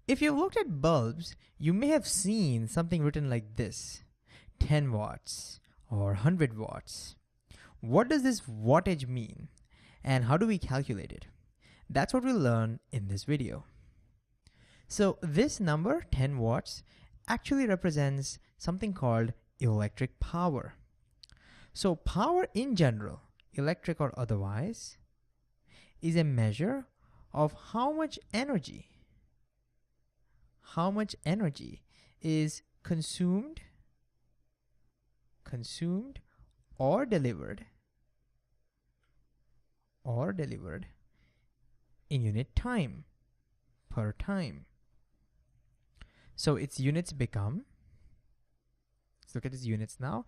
If you've looked at bulbs, you may have seen something written like this: 10 watts or 100 watts. What does this wattage mean, and how do we calculate it? That's what we'll learn in this video. So this number, 10 watts, actually represents something called electric power. So power in general, electric or otherwise, is a measure of how much energy is consumed or delivered in unit time, per time. So its units become, let's look at its units now.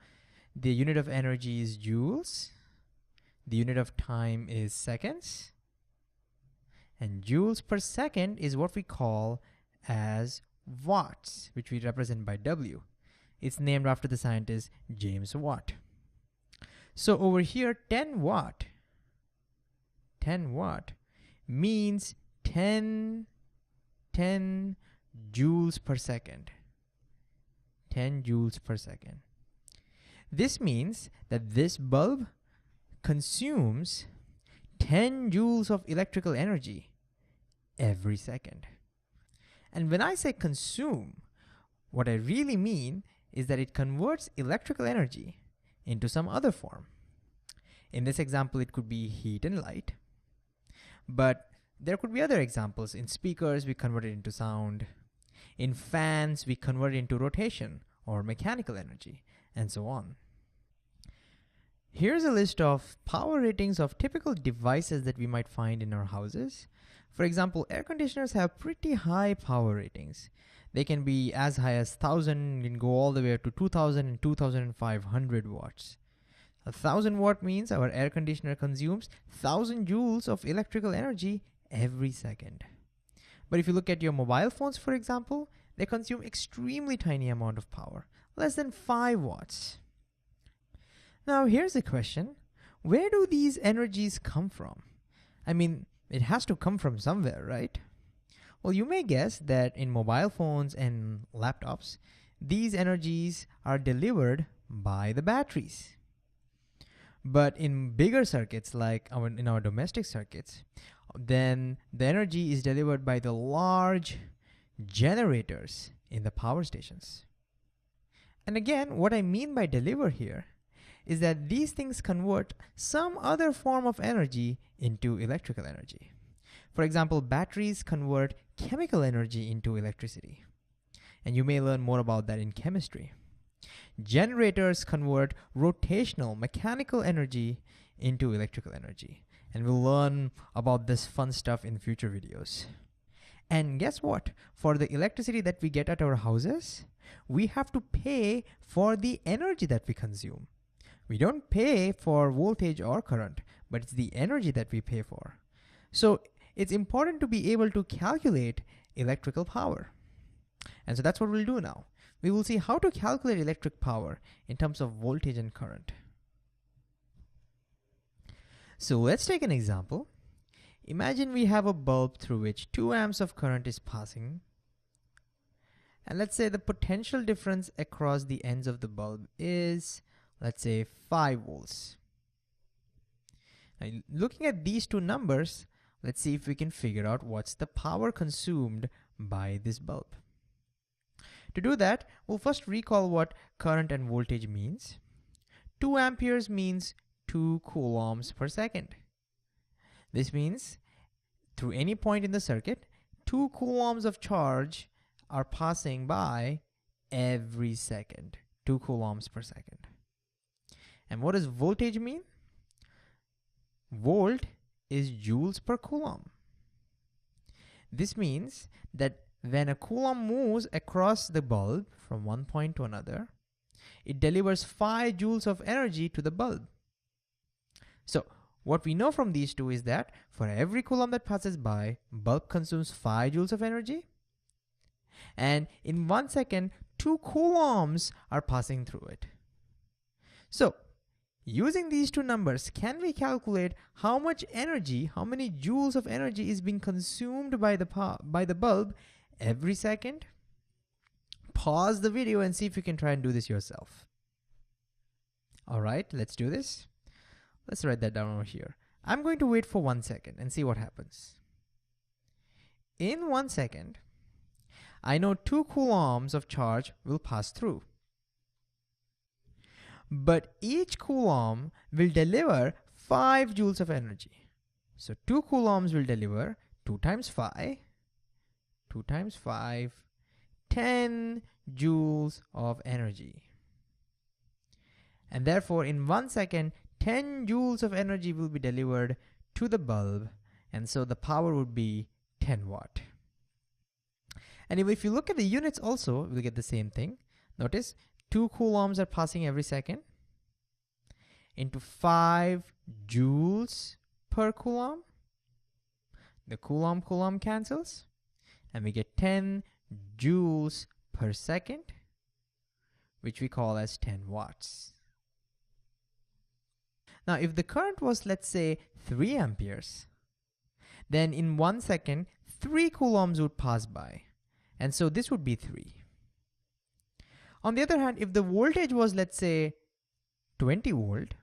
The unit of energy is joules, the unit of time is seconds, and joules per second is what we call as watts, which we represent by W. It's named after the scientist James Watt. So over here, 10 watt means 10 joules per second. 10 joules per second. This means that this bulb consumes 10 joules of electrical energy every second. And when I say consume, what I really mean is that it converts electrical energy into some other form. In this example, it could be heat and light, but there could be other examples. In speakers, we convert it into sound. In fans, we convert it into rotation or mechanical energy, and so on. Here's a list of power ratings of typical devices that we might find in our houses. For example, air conditioners have pretty high power ratings. They can be as high as 1,000 and go all the way up to 2,000 and 2,500 watts. 1,000 watt means our air conditioner consumes 1,000 joules of electrical energy every second. But if you look at your mobile phones, for example, they consume extremely tiny amount of power, less than 5 watts. Now here's a question: where do these energies come from? I mean, it has to come from somewhere, right? Well, you may guess that in mobile phones and laptops, these energies are delivered by the batteries. But in bigger circuits, like in our domestic circuits, then the energy is delivered by the large generators in the power stations. And again, what I mean by deliver here is that these things convert some other form of energy into electrical energy. For example, batteries convert chemical energy into electricity. And you may learn more about that in chemistry. Generators convert rotational mechanical energy into electrical energy. And we'll learn about this fun stuff in future videos. And guess what? For the electricity that we get at our houses, we have to pay for the energy that we consume. We don't pay for voltage or current, but it's the energy that we pay for. So it's important to be able to calculate electrical power. And so that's what we'll do now. We will see how to calculate electric power in terms of voltage and current. So let's take an example. Imagine we have a bulb through which 2 amps of current is passing. And let's say the potential difference across the ends of the bulb is, let's say, 5 volts. Now, looking at these two numbers, let's see if we can figure out what's the power consumed by this bulb. To do that, we'll first recall what current and voltage means. 2 amperes means 2 coulombs per second. This means through any point in the circuit, 2 coulombs of charge are passing by every second. 2 coulombs per second. And what does voltage mean? Volt is joules per coulomb. This means that when a coulomb moves across the bulb from one point to another, it delivers 5 joules of energy to the bulb. So what we know from these two is that for every coulomb that passes by, bulb consumes 5 joules of energy. And in 1 second, 2 coulombs are passing through it. So using these two numbers, can we calculate how much energy, how many joules of energy is being consumed by the bulb every second? Pause the video and see if you can try and do this yourself. All right, let's do this. Let's write that down over here. I'm going to wait for 1 second and see what happens. In 1 second, I know 2 coulombs of charge will pass through. But each coulomb will deliver 5 joules of energy. So 2 coulombs will deliver 2 times 5, 2 times 5, 10 joules of energy. And therefore, in 1 second, 10 joules of energy will be delivered to the bulb, and so the power would be 10 watt. And if you look at the units also, we'll get the same thing. Notice 2 coulombs are passing every second into 5 joules per coulomb. The coulomb cancels, and we get 10 joules per second, which we call as 10 watts. Now, if the current was, let's say, 3 amperes, then in 1 second, 3 coulombs would pass by. And so this would be 3. On the other hand, if the voltage was, let's say, 20 volt,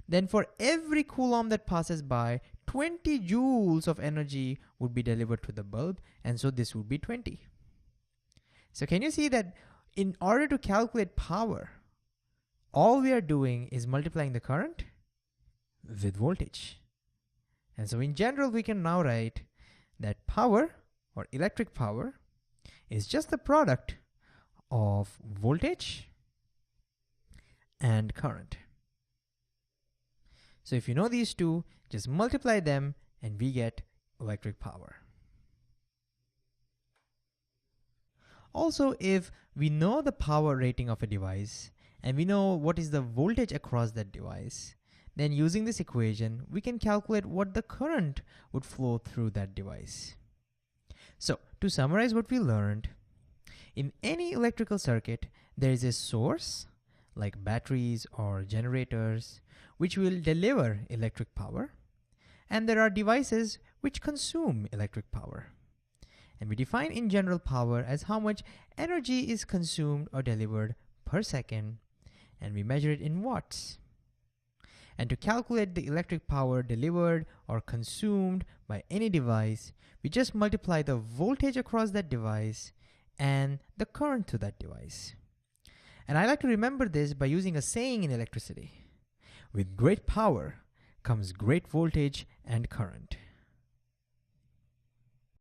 then for every coulomb that passes by, 20 joules of energy would be delivered to the bulb, and so this would be 20. So can you see that in order to calculate power, all we are doing is multiplying the current with voltage. And so in general, we can now write that power, or electric power, is just the product of voltage and current. So if you know these two, just multiply them and we get electric power. Also, if we know the power rating of a device and we know what is the voltage across that device, then using this equation, we can calculate what the current would flow through that device. So to summarize what we learned, in any electrical circuit, there is a source, like batteries or generators, which will deliver electric power, and there are devices which consume electric power. And we define in general power as how much energy is consumed or delivered per second, and we measure it in watts. And to calculate the electric power delivered or consumed by any device, we just multiply the voltage across that device and the current to that device. And I like to remember this by using a saying in electricity: with great power comes great voltage and current.